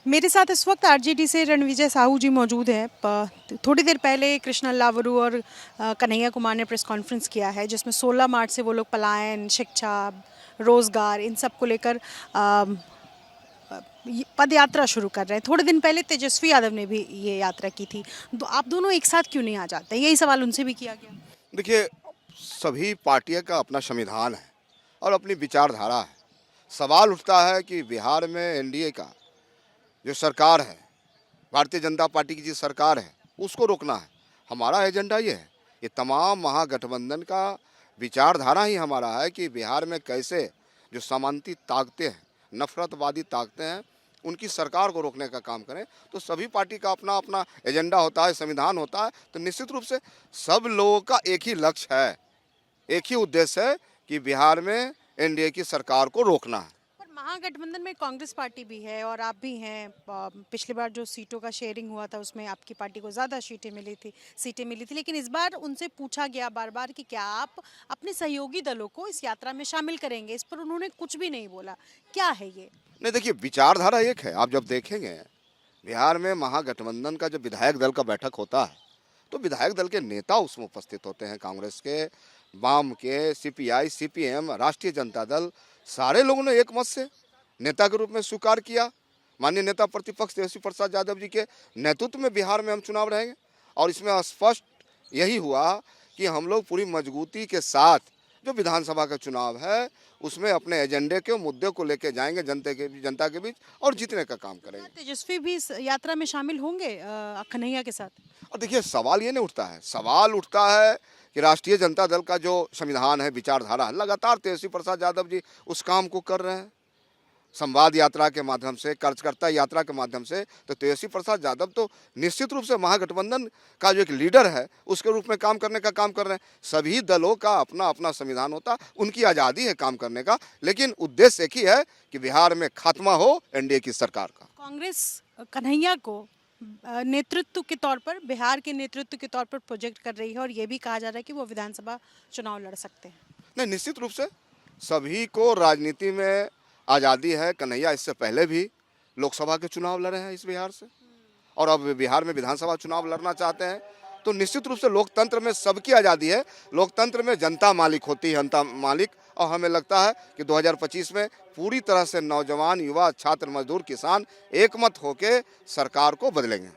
मेरे साथ इस वक्त आरजेडी से रणविजय साहू जी मौजूद हैं। थोड़ी देर पहले कृष्णा लावरू और कन्हैया कुमार ने प्रेस कॉन्फ्रेंस किया है जिसमें 16 मार्च से वो लोग पलायन, शिक्षा, रोजगार इन सब को लेकर पद यात्रा शुरू कर रहे हैं। थोड़े दिन पहले तेजस्वी यादव ने भी ये यात्रा की थी, तो आप दोनों एक साथ क्यों नहीं आ जाते? यही सवाल उनसे भी किया गया। देखिए, सभी पार्टियों का अपना संविधान है और अपनी विचारधारा है। सवाल उठता है कि बिहार में एनडीए का जो सरकार है, भारतीय जनता पार्टी की जो सरकार है, उसको रोकना है। हमारा एजेंडा ये है, ये तमाम महागठबंधन का विचारधारा ही हमारा है कि बिहार में कैसे जो सामंती ताकतें हैं, नफरतवादी ताकतें हैं, उनकी सरकार को रोकने का काम करें। तो सभी पार्टी का अपना अपना एजेंडा होता है, संविधान होता है। तो निश्चित रूप से सब लोगों का एक ही लक्ष्य है, एक ही उद्देश्य है कि बिहार में एनडीए की सरकार को रोकना है। पर महागठबंधन में कांग्रेस पार्टी भी है और आप भी हैं। पिछली बार जो सीटों का शेयरिंग हुआ था उसमें आपकी पार्टी को ज़्यादा सीटें मिली थी, लेकिन इस बार उनसे पूछा गया बार बार कि क्या आप अपने सहयोगी दलों को इस यात्रा में शामिल करेंगे। इस पर उन्होंने कुछ भी नहीं बोला। क्या है ये? नहीं, देखिए, विचारधारा एक है। आप जब देखेंगे बिहार में महागठबंधन का जब विधायक दल का बैठक होता है तो विधायक दल के नेता उसमें उपस्थित होते हैं। कांग्रेस के, वाम के, सीपीआई, सीपीएम, राष्ट्रीय जनता दल, सारे लोगों ने एक मत से नेता के रूप में स्वीकार किया। माननीय नेता प्रतिपक्ष तेजस्वी प्रसाद यादव जी के नेतृत्व में बिहार में हम चुनाव रहेंगे और इसमें स्पष्ट यही हुआ कि हम लोग पूरी मजबूती के साथ जो विधानसभा का चुनाव है उसमें अपने एजेंडे के मुद्दे को लेकर जाएंगे जनता के बीच और जीतने का काम करेंगे। तेजस्वी भी इस यात्रा में शामिल होंगे कन्हैया के साथ? और देखिए, सवाल ये नहीं उठता है, सवाल उठता है कि राष्ट्रीय जनता दल का जो संविधान है, विचारधारा है, लगातार तेजस्वी प्रसाद यादव जी उस काम को कर रहे हैं, संवाद यात्रा के माध्यम से, कार्यकर्ता यात्रा के माध्यम से। तो तेजस्वी प्रसाद यादव तो निश्चित रूप से महागठबंधन का जो एक लीडर है उसके रूप में काम करने का काम कर रहे हैं। सभी दलों का अपना अपना संविधान होता है, उनकी आज़ादी है काम करने का, लेकिन उद्देश्य एक ही है कि बिहार में खात्मा हो एनडीए की सरकार का। कांग्रेस कन्हैया को नेतृत्व के तौर पर, बिहार के नेतृत्व के तौर पर प्रोजेक्ट कर रही है और ये भी कहा जा रहा है कि वो विधानसभा चुनाव लड़ सकते हैं। नहीं, निश्चित रूप से सभी को राजनीति में आज़ादी है। कन्हैया इससे पहले भी लोकसभा के चुनाव लड़े हैं इस बिहार से और अब बिहार में विधानसभा चुनाव लड़ना चाहते हैं। तो निश्चित रूप से लोकतंत्र में सबकी आज़ादी है। लोकतंत्र में जनता मालिक होती है, जनता मालिक। और हमें लगता है कि 2025 में पूरी तरह से नौजवान, युवा, छात्र, मजदूर, किसान एकमत होकर सरकार को बदलेंगे।